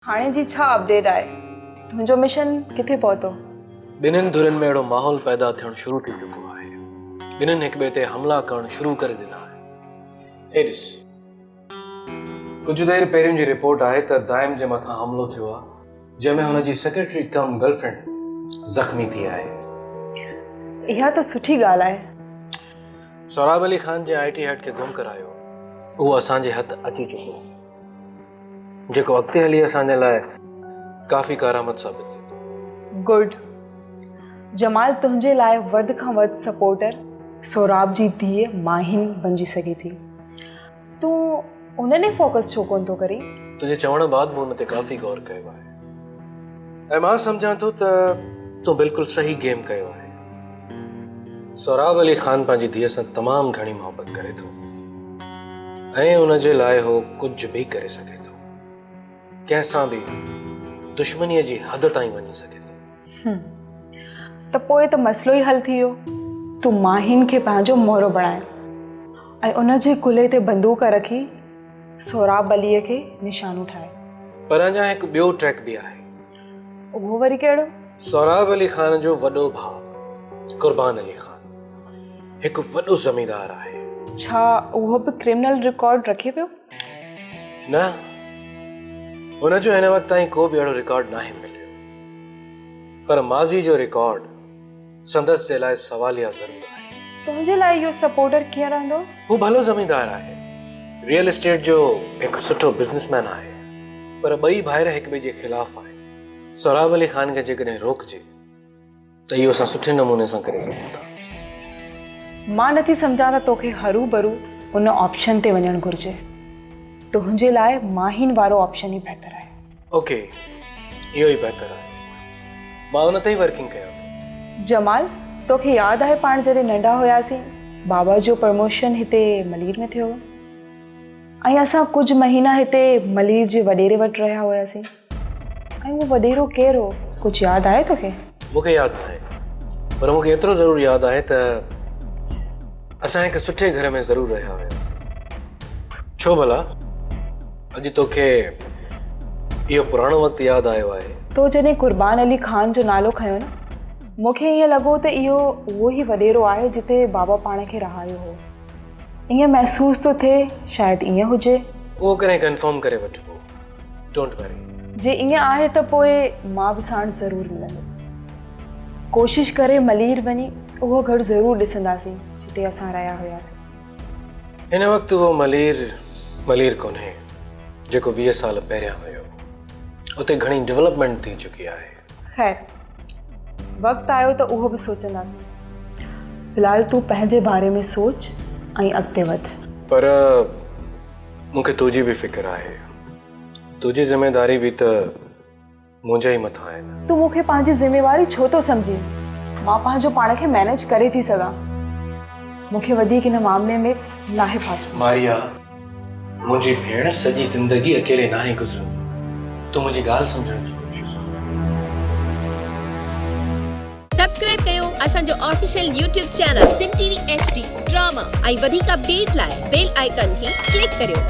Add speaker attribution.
Speaker 1: हाणे जी छा अपडेट आहे? तुंहिंजो मिशन किथे पहुतो?
Speaker 2: ॿिन्हिनि धुरनि में अहिड़ो माहौल पैदा थियणु शुरू थी चुको आहे। ॿिन्हिनि हिक ॿिए ते हमला करणु शुरू करे ॾिना आहे। हे ॾिस, कुझु देरि पहिरियों जी रिपोर्ट आहे त दाइम जे मथां हमलो थियो आहे, जंहिंमें हुनजी सेक्रेटरी कम गर्लफ्रेंड ज़ख़्मी थी आहे।
Speaker 1: इहा त सुठी ॻाल्हि आहे।
Speaker 2: सोराब अली ख़ान जे IT हेड खे गुम करायो, उहो असांजे हथ अची चुको, जेको अॻिते हली असांजे लाइ काफ़ी कारआमद साबित थींदो।
Speaker 1: गुड। जमाल तुंहिंजे लाइ वधि खां वधि सपोर्टर सोराब जी धीअ माहिन बणिजी सघे थी। तूं उन ते फोकस छो कोन थो करी?
Speaker 2: तुंहिंजे चवण बाद मूं हुन ते काफ़ी गौर कयो आहे ऐं मां सम्झां थो त तूं बिल्कुलु सही गेम कयो आहे। सोराब अली ख़ान पंहिंजी धीअ सां तमामु घणी मोहबत करे थो ऐं उन जे लाइ हो कुझु बि करे सघे थो, कंहिंसां बि दुश्मनीअ जी हद ताईं वञी सघे थो।
Speaker 1: त पोइ त मसइलो ई हल थी वियो। तूं माहिन खे पंहिंजो मोहरो बणाए ऐं उन जे कुल्हे ते बंदूक रखी सोराब अलीअ खे निशानो ठाहे।
Speaker 2: पर अञा हिकु ॿियो ट्रैक बि आहे।
Speaker 1: उहो वरी कहिड़ो?
Speaker 2: सोराब अली ख़ान जो वॾो भाउ कुर्बान अली ख़ान हिकु वॾो ज़मींदार आहे।
Speaker 1: छा उहो बि क्रिमिनल रिकॉर्ड रखे पियो?
Speaker 2: न, हुनजो हिन वक़्त ताईं को बि अहिड़ो रिकॉर्ड नाहे मिलियो, पर माज़ी जो रिकॉर्ड संदसि जे लाइ सवालिया ज़रूर आहे।
Speaker 1: तुंहिंजे लाइ इहो सपोर्टर कीअं रहंदो?
Speaker 2: हू भलो ज़मींदार आहे, रियल एस्टेट जो हिकु सुठो बिज़नेसमैन आहे, पर ॿई भाइर हिक ॿिए जे ख़िलाफ़ आहे। सोराब अली ख़ान खे जेकॾहिं रोकजे त इहो असां सुठे नमूने सां करे सघूं था।
Speaker 1: मां नथी सम्झां त तोखे हरू भरू उन ऑप्शन ते वञणु घुर्जे। तुंहिंजे लाइ माहिन वारो ऑप्शन ई बहितर आहे।
Speaker 2: ओके, इहो ई बहितर आहे। मां उन ते ई वर्किंग कयां।
Speaker 1: जमाल, तोखे यादि आहे पाण जॾहिं नंढा हुयासीं, बाबा जो प्रमोशन हिते मलीर में थियो ऐं असां कुझु महीना हिते मलीर जे वॾेरे वटि रहिया हुयासीं। ऐं उहो वॾेरो केरु हो, कुझु यादि आहे तोखे?
Speaker 2: मूंखे यादि नाहे, पर मूंखे एतिरो ज़रूरु यादि आहे त असां हिकु सुठे घर में ज़रूरु रहिया हुयासीं। छो भला अॼु तोखे इहो पुराणो वक़्तु यादि आयो आहे?
Speaker 1: तो जॾहिं कुर्बान अली ख़ान जो नालो खयो न, मूंखे ईअं लॻो त इहो उहो ई वॾेरो आहे जिते बाबा पाण खे रहायो हो। ईअं महसूस थो थिए शायदि ईअं हुजे।
Speaker 2: उहो कॾहिं कंफर्म करे वठिबो, डोंट वरी।
Speaker 1: जे ईअं आहे त पोइ मां बि साण ज़रूरु मिलंदसि। कोशिशि करे मलीर वञी उहो घरु ज़रूरु ॾिसंदासीं जिते असां रहिया हुयासीं।
Speaker 2: हिन वक़्तु उहो मलीर कोन्हे जेको 20 साल पहिरियां हुयो। उते घणी डेवलपमेंट थी चुकी आहे।
Speaker 1: ख़ैर, वक़्तु आयो त उहो बि सोचंदासीं। फ़िलहाल तूं पंहिंजे बारे में सोच ऐं अॻिते वध।
Speaker 2: पर मूंखे तुंहिंजी बि फ़िक्र आहे। तुंहिंजी ज़िमेदारी बि त मुंहिंजे ई मथां आहे।
Speaker 1: तूं मूंखे पंहिंजी ज़िमेवारी छो थो सम्झी? मां पंहिंजो पाण खे मैनेज करे थी सघां। मूंखे वधीक हिन मामले में नाहे फासो।
Speaker 2: मारिया, मुंहिंजी भेण सॼी ज़िंदगी अकेले नाहे गुज़रंदी। तूं मुंहिंजी ॻाल्हि सम्झण जी कोशिशि कर।
Speaker 3: सब्सक्राइब कयो असांजो ऑफिशियल YouTube चैनल सिन TV HD ड्रामा ऐं वधीक अपडेट लाइ बेल आइकन खे क्लिक करियो।